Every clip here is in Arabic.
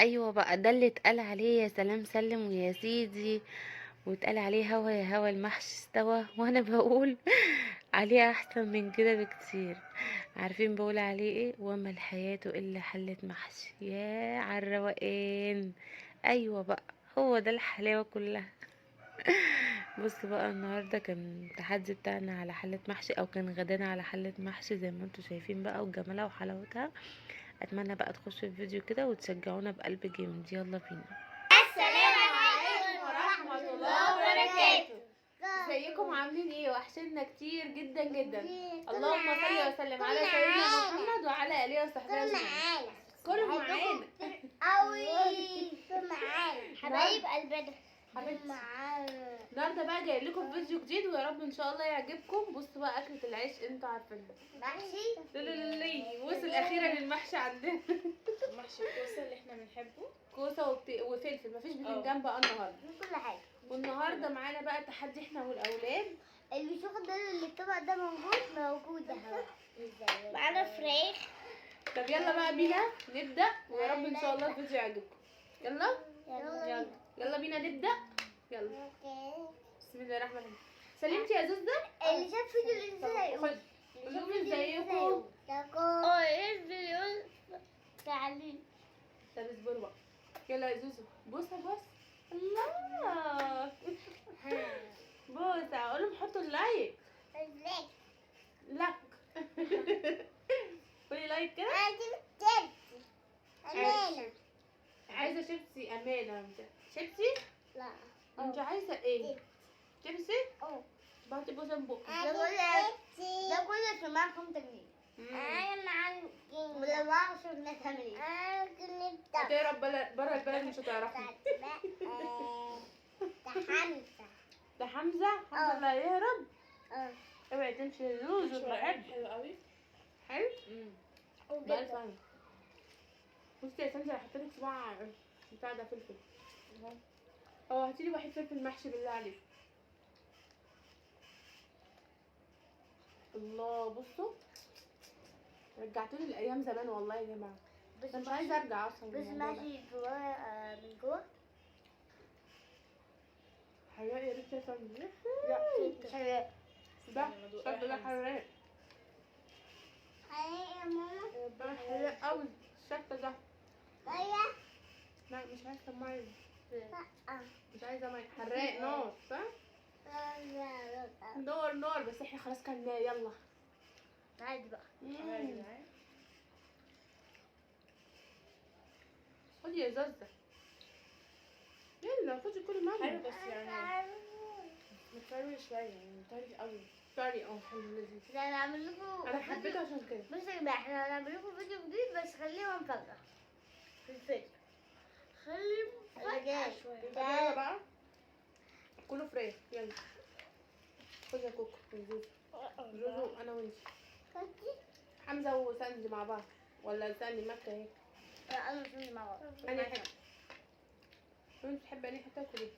ايوه بقى، ده اللي اتقال عليه يا سلام سلم ويا سيدي، واتقال عليه هوا يا هوا المحشي استوى، وانا بقول عليه احسن من كده بكتير. عارفين بقول عليه ايه؟ وما الحياة الا حلة محشي، يا عالروقان. ايوه بقى، هو ده الحلاوة كلها. بص بقى، النهارده كان التحدي بتاعنا على حلة محشي، او كان غدانا على حلة محشي زي ما انتوا شايفين بقى، وجمالها وحلاوتها. اتمنى بقى تخشوا الفيديو كده وتشجعونا بقلب جامد. يلا بينا. السلام عليكم ورحمة الله وبركاته. ازيكم عاملين ايه؟ وحشنا كتير جدا جدا. اللهم صل وسلم على سيدنا محمد وعلى اله وصحبه اجمعين. كلوا معانا قوي معانا حبايب قلبنا حبيبتي. معانا. النهارده بقى جاي لكم فيديو جديد، ويا رب ان شاء الله يعجبكم. بصوا بقى اكلة العيش انتوا عارفينها. محشي لولولي، وصل اخيرا المحشي عندنا. محشي الكوسه اللي احنا بنحبه. كوسه وفلفل، مفيش بتنجان بقى النهارده. كل حاجه. والنهارده معانا بقى تحدي احنا والاولاد. اللي بيشوف ده اللي الطبق ده موجود اهو. معانا فراخ. طب يلا بقى بينا نبدأ، ويا رب ان شاء الله الفيديو يعجبكم. يلا يلا بينا نبدأ. يلا بسم الله الرحمن الرحيم. سلمتي يا زوزة؟ اللي شاف فيديو اللي ازاي يقول. قولوا ازيكم. يقول تعالي. طب اصبروا بقى. يلا يا زوزو، بوسه بص. الله. بوسه، اقول لهم حطوا اللايك. لك. قولي لايك كده. أمانة. عايزه شيبسي امانه انت. شيبسي؟ لا. انت عايزه ايه؟ شيبسي؟ اه. بعتي بوسه من بقك. ده كله في معاه 5 جنيه. انا معاك ولا ما اعرفش الناس تعمل ايه. انا كنت هتهرب بره البلد مش هتعرفي. ده حمزة. ده حمزه؟ حمزه اللي هيهرب؟ اه. اوعي تمشي يا زوزو بحب. حلو قوي. حلو؟ بألف جدا. هنا. بصي يا سمسة، هحط لك صباع بتاع ده فلفل. هاتيلي واحد فلفل محشي بالله عليك. الله، بصوا رجعتوني لايام زمان والله يا جماعه. بس انا مش عايزه ارجع اصلا بس للموضوع ده. ماشي جواه من جوه. حراق يا ريت تفهم. لا مش حراق. ده الشاب ده حراق. حراق يا ماما. ده حراق قوي الشطه ده. مية. لا مش عايزه ميه. لا. مش عايزه ميه. حراق نار صح؟ نار نار. بس احنا خلاص كلناه. يلا عادي بقى. خدي يا زوزة. يلا خدي كل ماما. حلو بس يعني متفروي شويه، يعني طري قوي. سوري. حلو لذيذ. لا انا هعمل لكم. انا حبيته عشان كده. بص يا جماعه، احنا هنعمل لكم فيديو جديد بس خليه مفاجأة في الفيديو. خليه مفاجأة شويه. طب يلا بقى كله فراخ. يلا خدي يا كوكو يا زوزو. زوزو انا وانتي. حمزه وساندي مع بعض ولا ساندي مكه اهي؟ لا انا مش مع بعض. انا حته. وانت بتحبي انهي حته تاكلي؟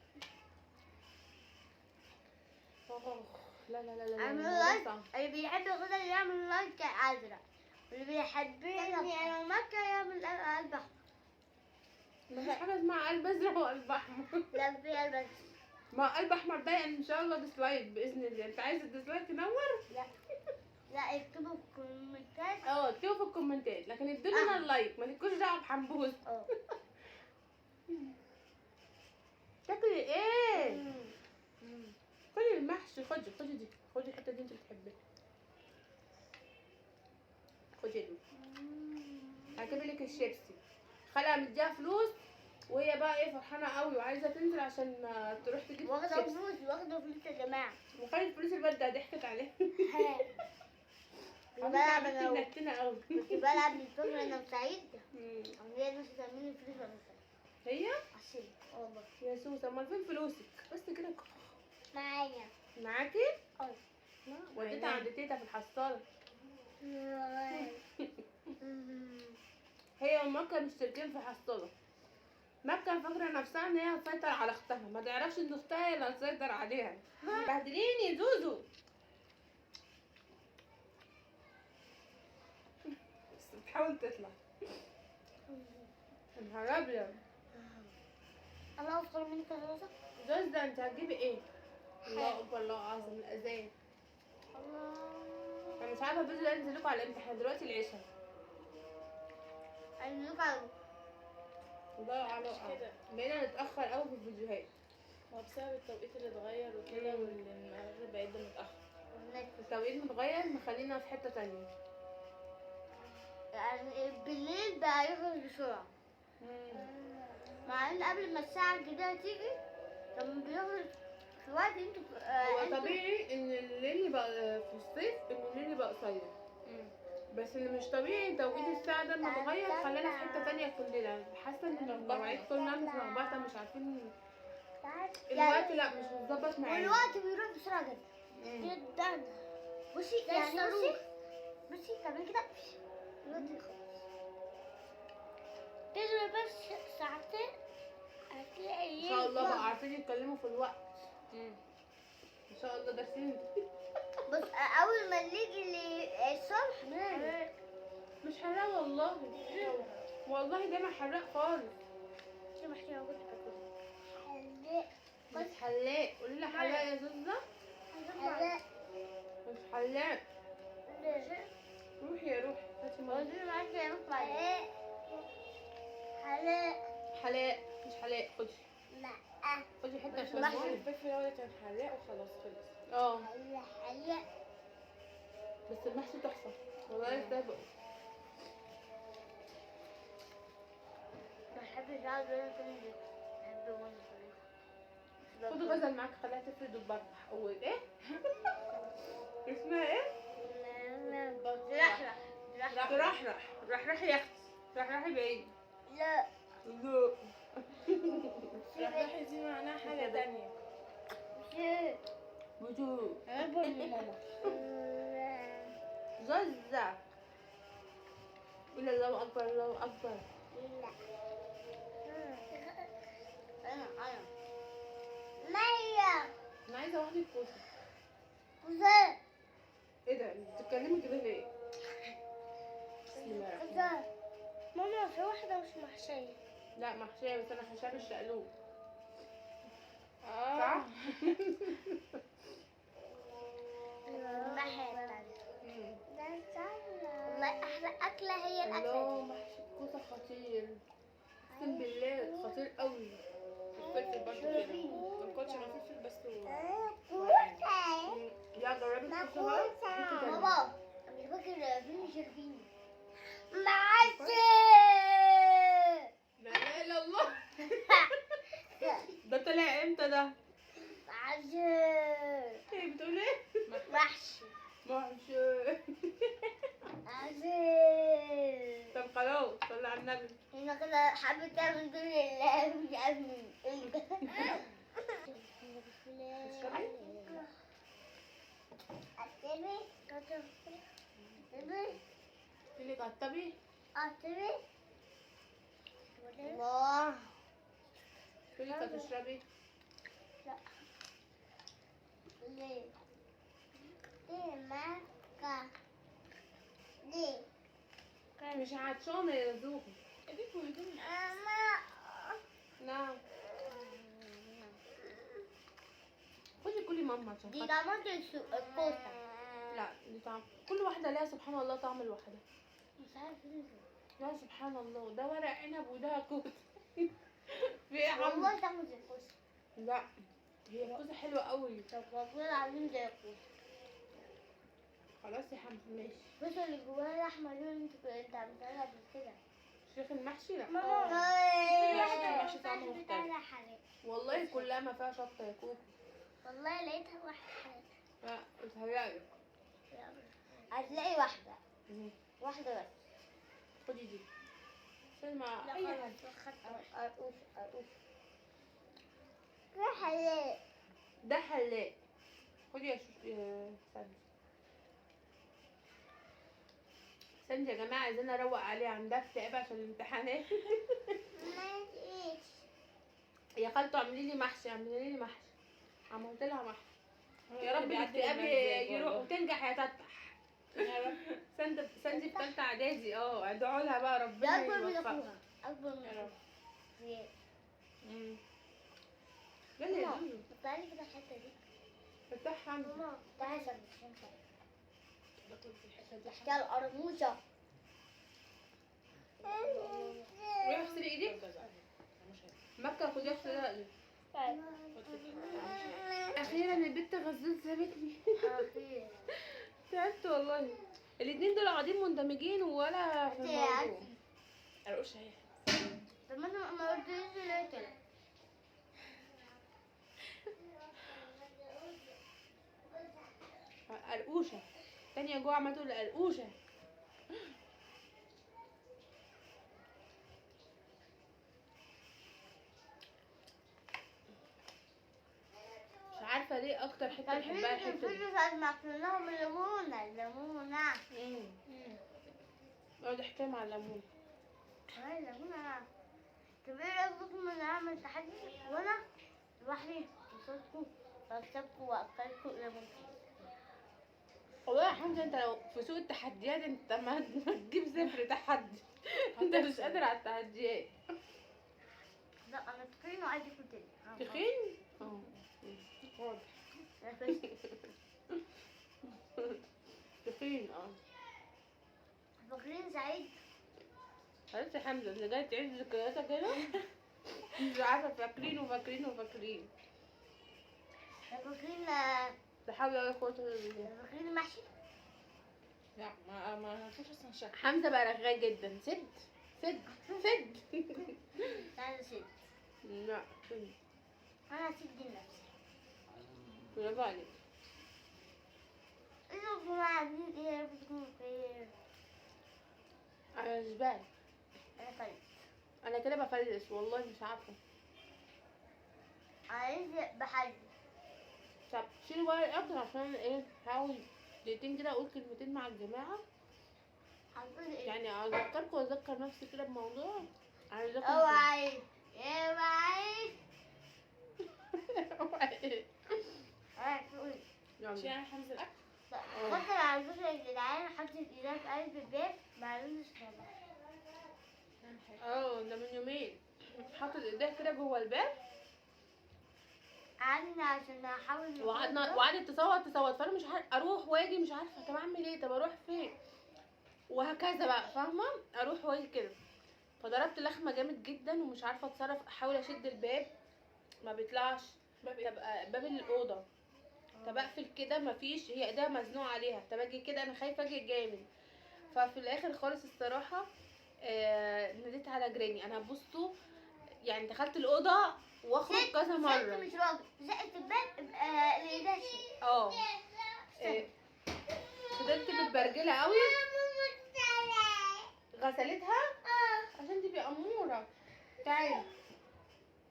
لا لا لا لا لا. اعمل الموضوع لايك. صعب. اللي بيحب الغدا يعمل لايك ازرق، واللي بيحبني انا ومكة يعمل قلب احمر. مفيش حاجه اسمها قلب ازرق وقلب احمر. لا في قلب ازرق. ما قلب احمر ده يعني ان شاء الله ديسلايك باذن الله. انت عايز الديسلايك ينور؟ لا اكتبوا في الكومنتات. اكتبوا في الكومنتات، لكن ادوا لنا اللايك، ما تكونش دعوه بحنبوز. تاكلي ايه؟ كلي المحشي. خدي دي. خدي الحته دي انت بتحبيها. خدي دي. هجيب لك الشيبسي. خالها مديها فلوس، وهي بقى ايه فرحانه قوي وعايزه تنزل عشان تروح تجيب واخده شيبسي. فلوس يا جماعه. وخدت فلوس الواد ده ضحكت عليه. بلعب حبيبتي انا نكتنا قوي. كنت بلعب من الفجر انا وسعيد. هي ناس تعمل فلوس ولا هي عشان والله. يا سوسه، امال فين فلوسك؟ بس كده معايا. معاكي؟ اه. وديتها عند تيتا في الحصاله. هي ومكة مشتركين في حصاله. مكة فاكرة نفسها ان هي هتسيطر على اختها، ما تعرفش ان اختها هي اللي هتسيطر عليها. بهدليني يا زوزو. بس بتحاول تطلع. نهار ابيض. انا افطر منك يا زوزة. زوزة انت هتجيبي ايه؟ الله اكبر الله اعظم الاذان. الله. انا مش عارفه الفيديو ده ينزل لكم على امتى، احنا دلوقتي العشاء. عايزك على الله اعلم. كده. بقينا نتاخر قوي في الفيديوهات. هو بسبب التوقيت اللي اتغير وكده والمغرب بقيت متأخر. التوقيت متغير مخلينا في حته تانية. يعني بالليل بقى يخلص بسرعة، مع ان قبل ما الساعة الجديدة تيجي لما بيخلص في وقت انتوا هو طبيعي ان الليل يبقى في الصيف ان الليل يبقى قصير، بس اللي مش طبيعي توقيت الساعة ده لما اتغير خلانا في حتة تانية كلنا. حاسة ان المواعيد كلنا متلخبطة، مش عارفين الوقت، لا مش متظبط معانا. والوقت بيروح بسرعة جدا جدا. بصي يعني بصي تعملي كده الوقت يخلص. تجري بس ساعتين هتلاقي ان شاء الله بقى عارفين يتكلموا في الوقت. ان شاء الله دارسين. بس اول ما نيجي الصبح مش حراق والله، والله ده ما حراق خالص. شو محشي موجود مش حلاق، قولي لي حلاق يا زوزة. مش حلاق. روحي يا روحي هاتي ميه. حلاق مش حلاق. خدي خدي حته عشان المحشي تاكلي. الفلفل هو اللي كان حراق وخلاص خلص. اه بس المحشي تحفه والله يستاهل. خدي غزل معاك خليها تفرد وتبرح. اول ايه؟ اسمها ايه؟ ترحرح. رحرحي يا اختي، رحرحي بعيد. لا لا الرحلة دي معناها حاجة تانية. بجو اكبر من ماما. زوزة. قولي الله اكبر الله اكبر. انا مية انا عايزه واحده كوسه. كوزة ايه ده انت بتتكلمي كده ليه؟ بسم الله الرحمن الرحيم. كوزة. ماما في واحدة مش محشية. لا محشيه بس انا حشاها بالشقلوب. صح؟ الناحية التانية. والله أحلى أكلة هي الأكلة الله محشي الكوسه خطير، اقسم بالله خطير قوي. الفلفل برضه كده. ما كنتش فلفل بس يا جربي الكوسه بقى في حتة تانية. بابا مش فاكر فيلم شربيني معسل. لا اله الا الله. ده طلع امتى ده؟ معسل ايه بتقول ايه؟ محشي محشي. معسل. طب خلاص صلي على النبي. هنا كده حبيت تعمل دور الله مش عارف مين. تيجي تقطبي؟ الله. تيجي تشربي؟ لا ليه؟ ليه ماكا؟ ليه؟ مش عطشانة يا زوبي. ماما نعم. خدي كلي ماما عشان دي خاطر. طعمت الكوسة. لا دي طعم، كل واحدة ليها سبحان الله طعم لوحدها. مش عارف ليه. يا سبحان الله، ده ورق عنب وده كوسة. في ايه يا عم؟ والله طعمت الكوسة. لا هي الكوسة حلوة قوي. طب والله العظيم زي الكوسة. خلاص يا حمد ماشي. الكوسة اللي جواها لحمة دي انت عملتها لها قبل كده. شيخ المحشي لا ماما طعمه مختلف. والله كلها ما فيها شطة يا كوكو. والله لقيتها واحدة. لا بتهيألك. هتلاقي واحدة واحدة بس. خدي دي عشان ما لا أي خلاص حاجة. أرقوش ده حلاق. ده حلاق. خدي يا سندي. سندي يا جماعة عايزين اروق عليها، عندها اكتئاب عشان الامتحانات. ما تقيش. يا خالته اعملي لي محشي، اعملي لي محشي. عملت لها محشي. يا رب بيعدي الاكتئاب المزاج يروح والله. وتنجح يا تفتح. يا رب. سندي في تالتة اعدادي ادعوا لها بقى ده ربنا أكبر من يوفقها. أخوها. اكبر من يا رب. زياد. يلا يا ماما، زوزو تعالي كده الحته دي. فتحها عندي. ماما تعالي سندوتشين كده. باكل في الحته دي. تحتها القرموشة. روحي اغسلي ايدك. مكة خدي اغسلي رقبتك. اخيرا البت غزال سابتني. أخير. تعبت والله. الاتنين دول قاعدين مندمجين ولا في الموضوع. ارقش اهي. طب ما قلتليش ليه كده؟ قرقوشة. تانية جوه عمالة تقول قرقوشة. مش عارفة ليه أكتر حتة بحبها الحتة دي. ساعة ما أكلناهم الليمونة. اقعد احكي مع الليمون. هاي الليمونة. طب ايه رأيكم إن أعمل تحدي وأنا لوحدي قصادكم وأكسبكم وأكلكم ليمون؟ والله يا حمزة انت لو في سوق التحديات انت ما تجيب صفر تحدي. انت مش قادر على التحديات. لا أنا تخين وعايزة أكل تاني. تخين؟ اه واضح. أنا فشت. تخين اه. فاكرين سعيد؟ عرفت يا حمزة انت جاي تعيد ذكرياتك هنا؟ مش عارفة فاكرين وفاكرين وفاكرين. فاكرين لا حول ولا قوة الا بالله. فاكرين المحشي؟ لا ما فيش اصلا شكل. حمزة بقى رغاي جدا. سد سد سد. أنا نسيت. لا سد. أنا نسيت دي نفسي. برافو عليك. انتوا كنتوا عاملين ايه بتكونوا خير؟ انا زبالة. انا كلت. انا كده بفلس والله مش عارفة. عايز بحل. طب شيلوا بقى الاكل عشان ايه هحاول دقيقتين كده اقول كلمتين مع الجماعة. هتقول ايه؟ يعني اذكركم واذكر نفسي كده بموضوع. عايزاكم اوعي اوعي. اوعي. هتقول مش يلا. يعني حمزة الاكل. خاطر على فكرة يا جدعان حطت ايدها في قلب الباب معلومش طبعا. نعمل حاجة. اه ده من يومين حطت ايديها كده جوه الباب قعدنا عشان احاول وقعدت تصوت فانا مش عارفه اروح واجي مش عارفه طب اعمل ايه طب اروح فين وهكذا بقى فاهمه اروح واجي كده فضربت لخمه جامد جدا ومش عارفه اتصرف احاول اشد الباب ما بيطلعش طب باب الاوضه طب اقفل كده مفيش هي ايديها مزنوقه عليها طب اجي كده انا خايفه اجي جامد ففي الاخر خالص الصراحه ناديت على جيراني انا بصوا يعني دخلت الاوضه واخرج كذا ست مره مش راجل زقت الباب الايدها شيء. اه فضلت متبرجله قوي غسلتها عشان تبقي اموره تعالي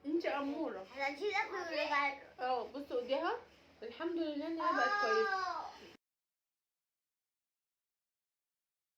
انت اموره احنا هنشيل اكل ونرجع. اه بصوا ايديها الحمد لله ان هي بقت كويسه